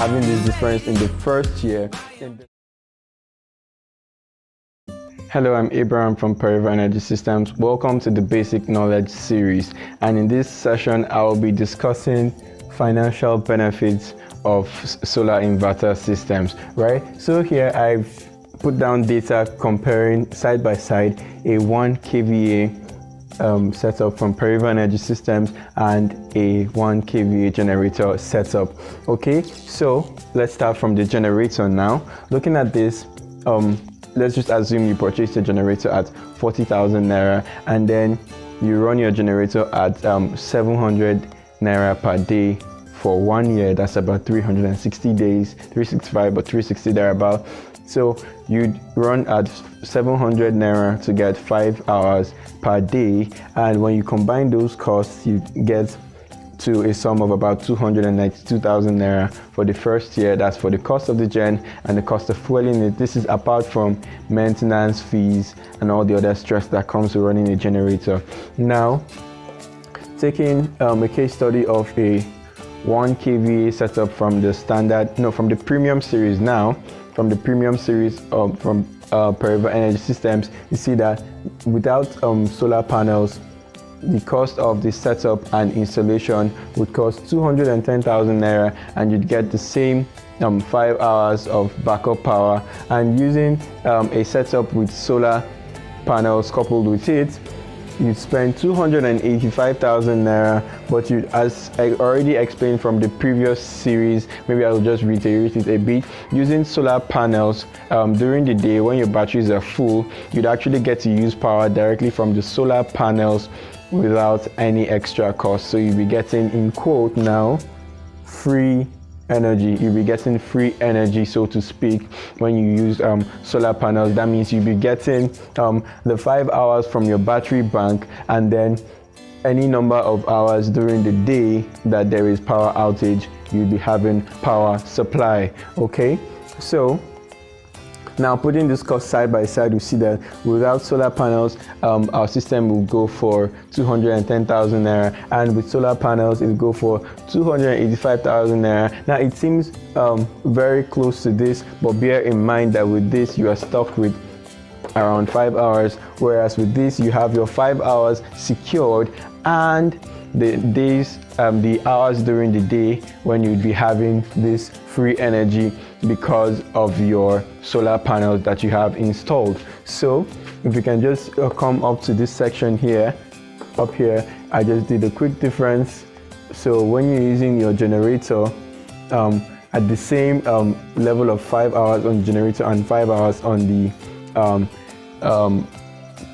having this difference in the first year. Hello, I'm Abraham from Forever Energy Systems. Welcome to the Basic Knowledge series. And in this session, I will be discussing financial benefits of solar inverter systems, right? So here I've put down data comparing side by side a 1 kVA setup from Forever Energy Systems and a 1 kVA generator setup. Okay, so let's start from the generator now. Looking at this, let's just assume you purchased a generator at 40,000 naira and then you run your generator at 700 naira per day for 1 year. That's about 360 days, 365, but 360 thereabout. So you'd run at 700 naira to get 5 hours per day, and when you combine those costs, you get to a sum of about 292,000 naira for the first year. That's for the cost of the gen and the cost of fueling it. This is apart from maintenance fees and all the other stress that comes with running a generator. Now, taking a case study of a 1 kVA setup from the premium series now, from the premium series from Forever Energy Systems, you see that without solar panels, the cost of the setup and installation would cost 210,000 naira, and you'd get the same 5 hours of backup power. And using a setup with solar panels coupled with it, you'd spend 285,000 naira, but you, as I already explained from the previous series, maybe I'll just reiterate it a bit. Using solar panels during the day when your batteries are full, you'd actually get to use power directly from the solar panels without any extra cost. So you'll be getting, in quote now, free energy. You'll be getting free energy, so to speak, when you use solar panels. That means you'll be getting the 5 hours from your battery bank, and then any number of hours during the day that there is power outage, you'll be having power supply. Okay, so now putting this cost side by side, we see that without solar panels, our system will go for 210,000 naira, and with solar panels it will go for 285,000 naira. Now it seems very close to this, but bear in mind that with this you are stuck with around 5 hours, whereas with this you have your 5 hours secured, and the hours during the day when you'd be having this free energy because of your solar panels that you have installed. So if you can just come up to this section here, up here, I just did a quick difference. So when you're using your generator at the same level of 5 hours on the generator and 5 hours on the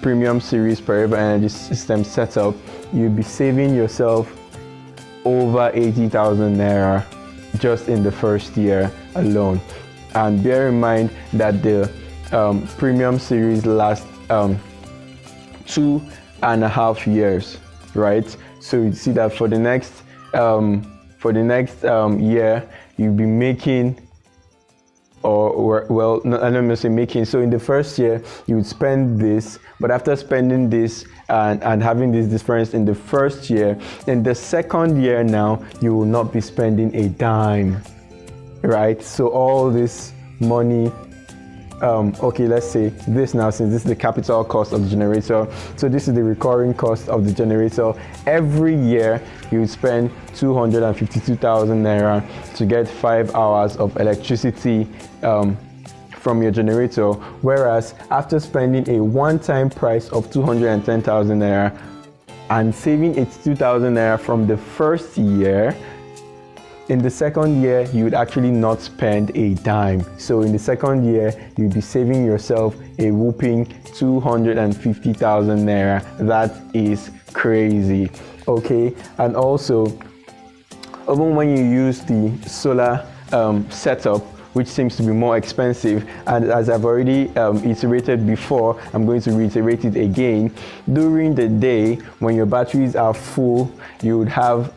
premium series Forever Energy System setup, you'll be saving yourself over 80,000 naira just in the first year alone. And bear in mind that the premium series lasts 2.5 years, right? So you see that for the next year you'll be making, well, no, I don't want to say making. So in the first year you would spend this, but after spending this and having this difference in the first year, in the second year now you will not be spending a dime, right? So all this money, okay, let's say this now, since this is the capital cost of the generator, so this is the recurring cost of the generator. Every year you would spend 252,000 naira to get 5 hours of electricity from your generator, whereas after spending a one-time price of 210,000 naira and saving 82,000 naira from the first year, in the second year you would actually not spend a dime. So in the second year you'd be saving yourself a whooping 250,000 naira. That is crazy. Okay, and also even when you use the solar setup, which seems to be more expensive, and as I've already iterated before, I'm going to reiterate it again. During the day when your batteries are full, you would have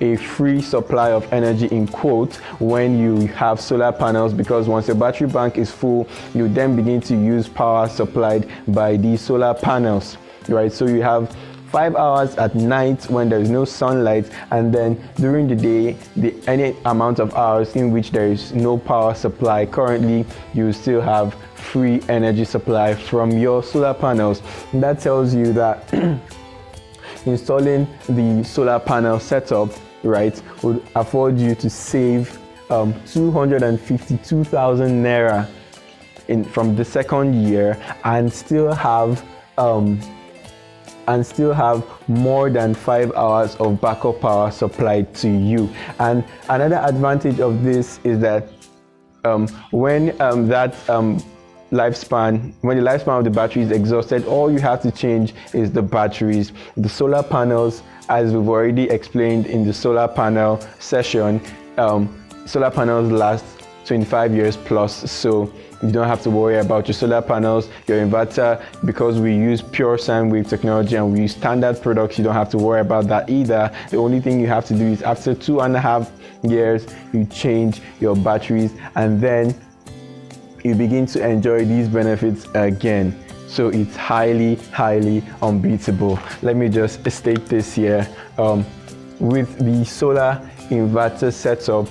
a free supply of energy, in quote, when you have solar panels, because once your battery bank is full, you then begin to use power supplied by the solar panels, right? So you have 5 hours at night when there is no sunlight, and then during the day, any amount of hours in which there is no power supply. Currently, you still have free energy supply from your solar panels. And that tells you that installing the solar panel setup, right, would afford you to save 252,000 naira from the second year, and still have more than 5 hours of backup power supplied to you. And another advantage of this is that when the lifespan of the battery is exhausted, all you have to change is the batteries. The solar panels, as we've already explained in the solar panel session, solar panels last 25 years plus, so you don't have to worry about your solar panels, your inverter. Because we use pure sine wave technology and we use standard products, you don't have to worry about that either. The only thing you have to do is after 2.5 years, you change your batteries, and then you begin to enjoy these benefits again. So it's highly unbeatable. Let me just state this here. With the solar inverter setup,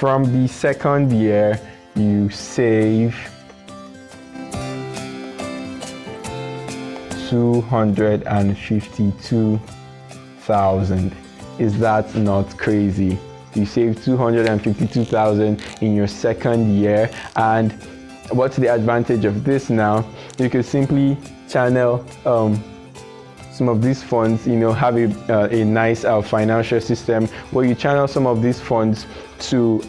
from the second year, you save 252,000. Is that not crazy? You save 252,000 in your second year. And what's the advantage of this now? You can simply channel some of these funds, have a nice financial system where you channel some of these funds to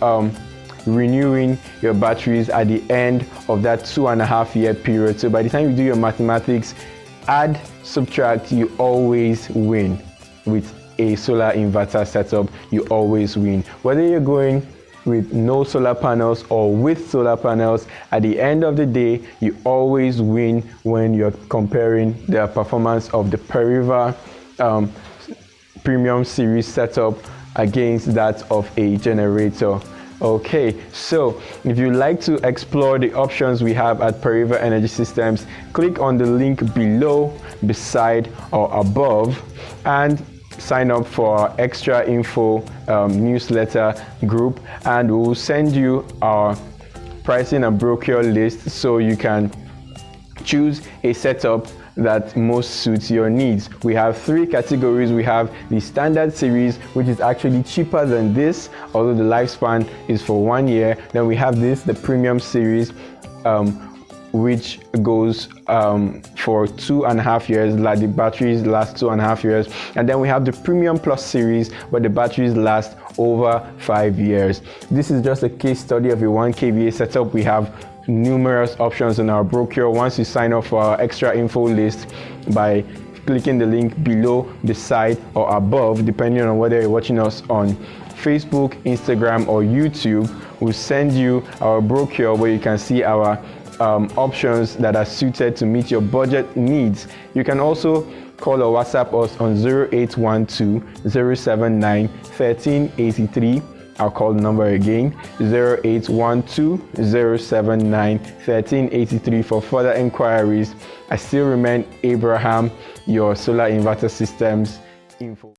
renewing your batteries at the end of that 2.5 year period. So by the time you do your mathematics, add, subtract, you always win. With a solar inverter setup, you always win. Whether you're going with no solar panels or with solar panels, at the end of the day, you always win when you're comparing the performance of the Periva Premium Series setup against that of a generator. Okay, so if you'd like to explore the options we have at Periva Energy Systems, click on the link below, beside, or above, and sign up for our extra info newsletter group, and we'll send you our pricing and brochure list so you can choose a setup that most suits your needs. We have 3 categories. We have the standard series, which is actually cheaper than this, although the lifespan is for 1 year. Then we have the premium series, which goes for 2.5 years. Like the batteries last 2.5 years. And then we have the premium plus series, where the batteries last over 5 years. This is just a case study of a 1 kVA setup. We have numerous options in our brochure. Once you sign up for our extra info list by clicking the link below, beside, or above, depending on whether you're watching us on Facebook, Instagram, or YouTube, we'll send you our brochure where you can see our options that are suited to meet your budget needs. You can also call or WhatsApp us on 0812-079-1383. I'll call the number again, 0812-079-1383 for further inquiries. I still remain Abraham, your Solar Inverter Systems info.